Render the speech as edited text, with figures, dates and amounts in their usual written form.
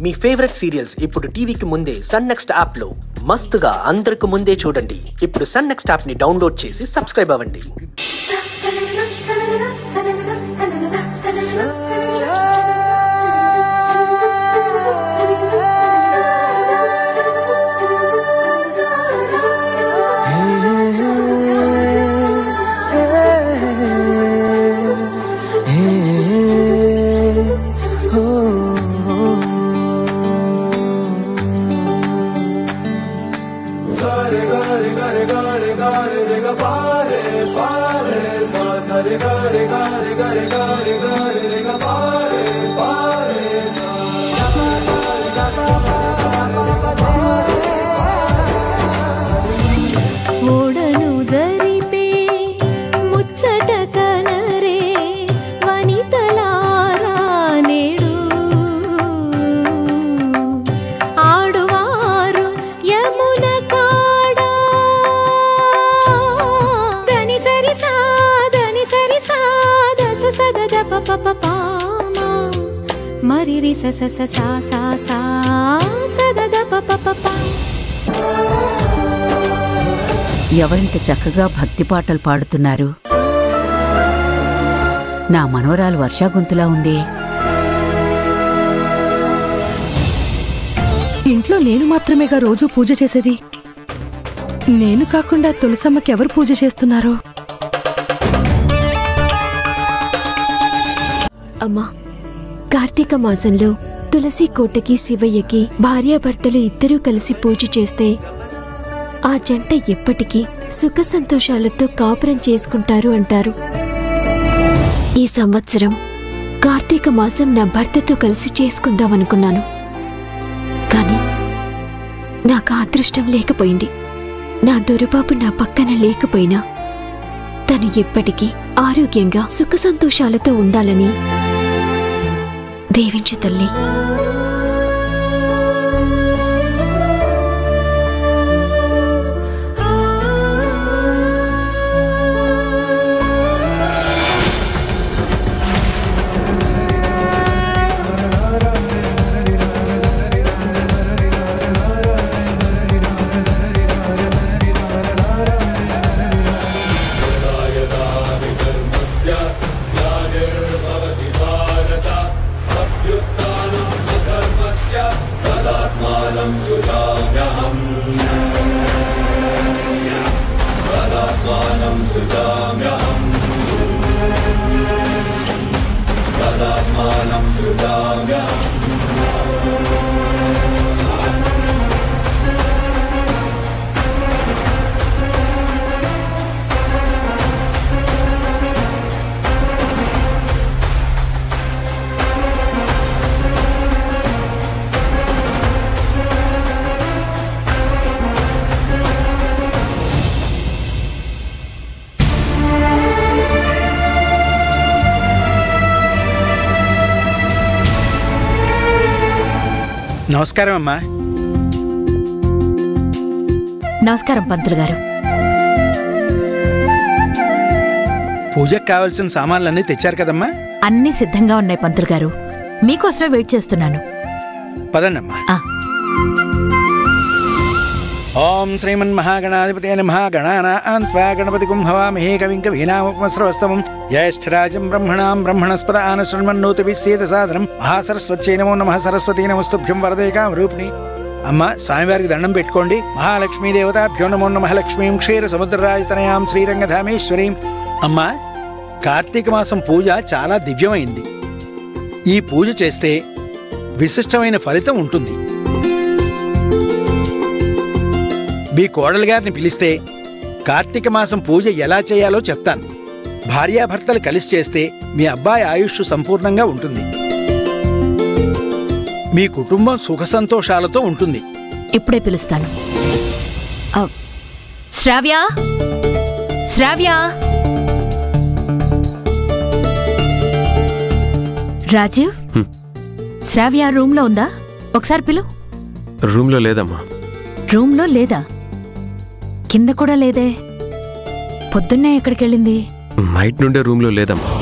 మీ favourite serials ఇప్పుడు టీవీకి ముందే సన్ నెక్స్ట్ యాప్ లో మస్తుగా అందరికి ముందే చూడండి. ఇప్పుడు సన్ నెక్స్ట్ యాప్ ని డౌన్లోడ్ చేసి సబ్స్క్రైబ్ అవ్వండి. ఎవరింత చక్కగా భక్తి పాటలు పాడుతున్నారు? నా మనవరాలు వర్షా గొంతులా ఉంది. ఇంట్లో నేను మాత్రమేగా రోజు పూజ చేసేది. నేను కాకుండా తులసమ్మకి ఎవరు పూజ చేస్తున్నారో? అమ్మా, కార్తీక మాసంలో తులసి కోటకి శివయ్యకి భార్యాభర్తలు ఇద్దరూ కలిసి పూజ చేస్తే ఆ జంట ఎప్పటికీ సుఖ సంతోషాలతో కాపురం చేసుకుంటారు అంటారు. ఈ సంవత్సరం కార్తీక మాసం నా భర్తతో కలిసి చేసుకుందామనుకున్నాను. కానీ నాకు అదృష్టం లేకపోయింది. నా దొరబాబు నా పక్కన లేకపోయినా తను ఎప్పటికీ ఆరోగ్యంగా సుఖ సంతోషాలతో ఉండాలని దీవించు తల్లి. నమస్కారం అమ్మా. నమస్కారం పంతులు గారు. పూజకు కావాల్సిన సామాన్లన్నీ తెచ్చారు కదమ్మా? అన్నీ సిద్ధంగా ఉన్నాయి పంతులు గారు. మీకోసమే వెయిట్ చేస్తున్నాను. పదండమ్మా. ఓం శ్రీమన్మహాగణాధిపతయ నమః. గణానాన్త్వా గణపతిగుం హవామహే కవిం కవీనాముపమస్రవస్తమం. జ్యేష్ఠరాజం బ్రహ్మణాం బ్రహ్మణస్పద ఆనశృణ్వన్నోతిభిः సేదసాదరం. మహాసరస్వత్యై నమో నమః. సరస్వతీ నమస్తుభ్యం వరదే కామరూపిణి. అమ్మ, స్వామివారికి దండం పెట్టుకోండి. మహాలక్ష్మీ దేవతాభ్యో నమో నమః. లక్ష్మీం క్షీర సముద్రరాజతనయాం శ్రీరంగధామేశ్వరీం. అమ్మ, కార్తీక మాసం పూజ చాలా దివ్యమైంది. ఈ పూజ చేస్తే విశిష్టమైన ఫలితం ఉంటుంది. మీ కోడలి గారిని పిలిస్తే కార్తీక మాసం పూజ ఎలా చేయాలో చెప్తాను. భార్యాభర్తలు కలిసి చేస్తే మీ అబ్బాయి ఆయుష్ సంపూర్ణంగా ఉంటుంది. మీ కుటుంబం సుఖ సంతోషాలతో ఉంటుంది. ఇప్పుడే పిలుస్తాను. శ్రావ్య, శ్రావ్య. రాజీవ్, శ్రావ్య రూమ్లో ఉందా? ఒకసారి పిలు. రూమ్లో లేదమ్మా. రూమ్లో లేదా? కింద కూడా లేదే. పొద్దున్నే ఎక్కడికెళ్ళింది? నైట్ నుండే రూమ్లో లేదమ్మా.